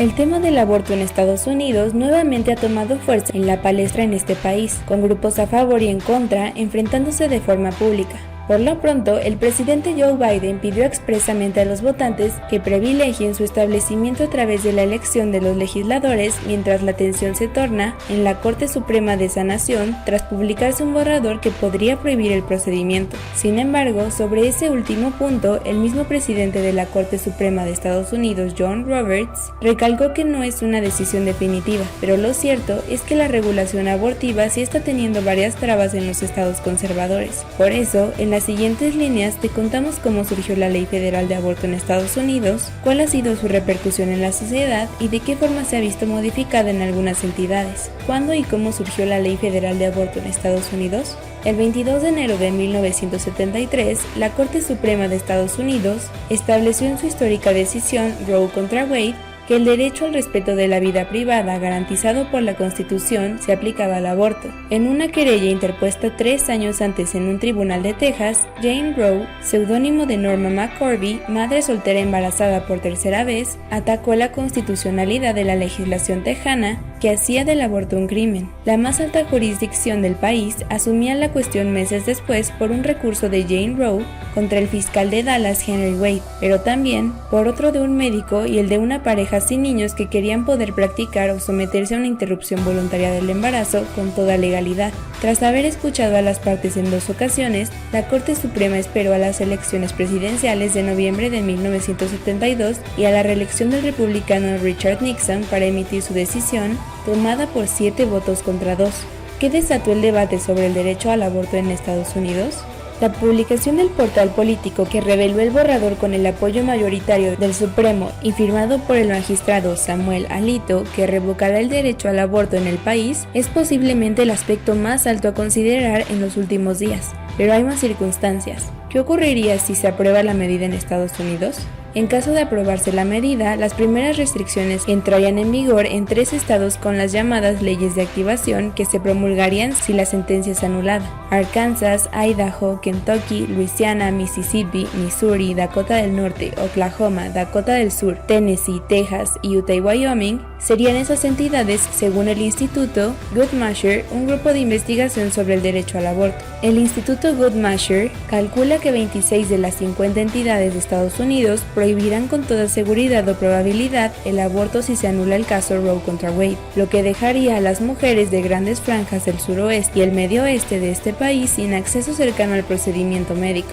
El tema del aborto en Estados Unidos nuevamente ha tomado fuerza en la palestra en este país, con grupos a favor y en contra enfrentándose de forma pública. Por lo pronto, el presidente Joe Biden pidió expresamente a los votantes que privilegien su establecimiento a través de la elección de los legisladores mientras la atención se torna en la Corte Suprema de esa nación tras publicarse un borrador que podría prohibir el procedimiento. Sin embargo, sobre ese último punto, el mismo presidente de la Corte Suprema de Estados Unidos, John Roberts, recalcó que no es una decisión definitiva, pero lo cierto es que la regulación abortiva sí está teniendo varias trabas en los estados conservadores. Por eso, en las siguientes líneas te contamos cómo surgió la Ley Federal de Aborto en Estados Unidos, cuál ha sido su repercusión en la sociedad y de qué forma se ha visto modificada en algunas entidades. ¿Cuándo y cómo surgió la Ley Federal de Aborto en Estados Unidos? El 22 de enero de 1973, la Corte Suprema de Estados Unidos estableció en su histórica decisión Roe contra Wade que el derecho al respeto de la vida privada garantizado por la Constitución se aplicaba al aborto. En una querella interpuesta 3 años antes en un tribunal de Texas, Jane Roe, seudónimo de Norma McCorvey, madre soltera embarazada por tercera vez, atacó la constitucionalidad de la legislación tejana que hacía del aborto un crimen. La más alta jurisdicción del país asumía la cuestión meses después por un recurso de Jane Roe contra el fiscal de Dallas, Henry Wade, pero también por otro de un médico y el de una pareja sin niños que querían poder practicar o someterse a una interrupción voluntaria del embarazo con toda legalidad. Tras haber escuchado a las partes en 2 ocasiones, la Corte Suprema esperó a las elecciones presidenciales de noviembre de 1972 y a la reelección del republicano Richard Nixon para emitir su decisión, tomada por 7 votos contra 2. ¿Qué desató el debate sobre el derecho al aborto en Estados Unidos? La publicación del portal político que reveló el borrador con el apoyo mayoritario del Supremo y firmado por el magistrado Samuel Alito que revocará el derecho al aborto en el país es posiblemente el aspecto más alto a considerar en los últimos días, pero hay más circunstancias. ¿Qué ocurriría si se aprueba la medida en Estados Unidos? En caso de aprobarse la medida, las primeras restricciones entrarían en vigor en 3 estados con las llamadas leyes de activación que se promulgarían si la sentencia es anulada. Arkansas, Idaho, Kentucky, Luisiana, Mississippi, Missouri, Dakota del Norte, Oklahoma, Dakota del Sur, Tennessee, Texas, Utah y Wyoming serían esas entidades según el Instituto Guttmacher, un grupo de investigación sobre el derecho al aborto. El Instituto Guttmacher calcula que 26 de las 50 entidades de Estados Unidos prohibirán con toda seguridad o probabilidad el aborto si se anula el caso Roe contra Wade, lo que dejaría a las mujeres de grandes franjas del suroeste y el medio oeste de este país sin acceso cercano al procedimiento médico.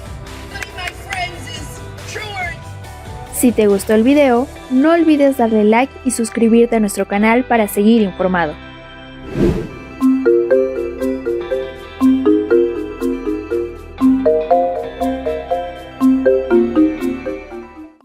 Si te gustó el video, no olvides darle like y suscribirte a nuestro canal para seguir informado.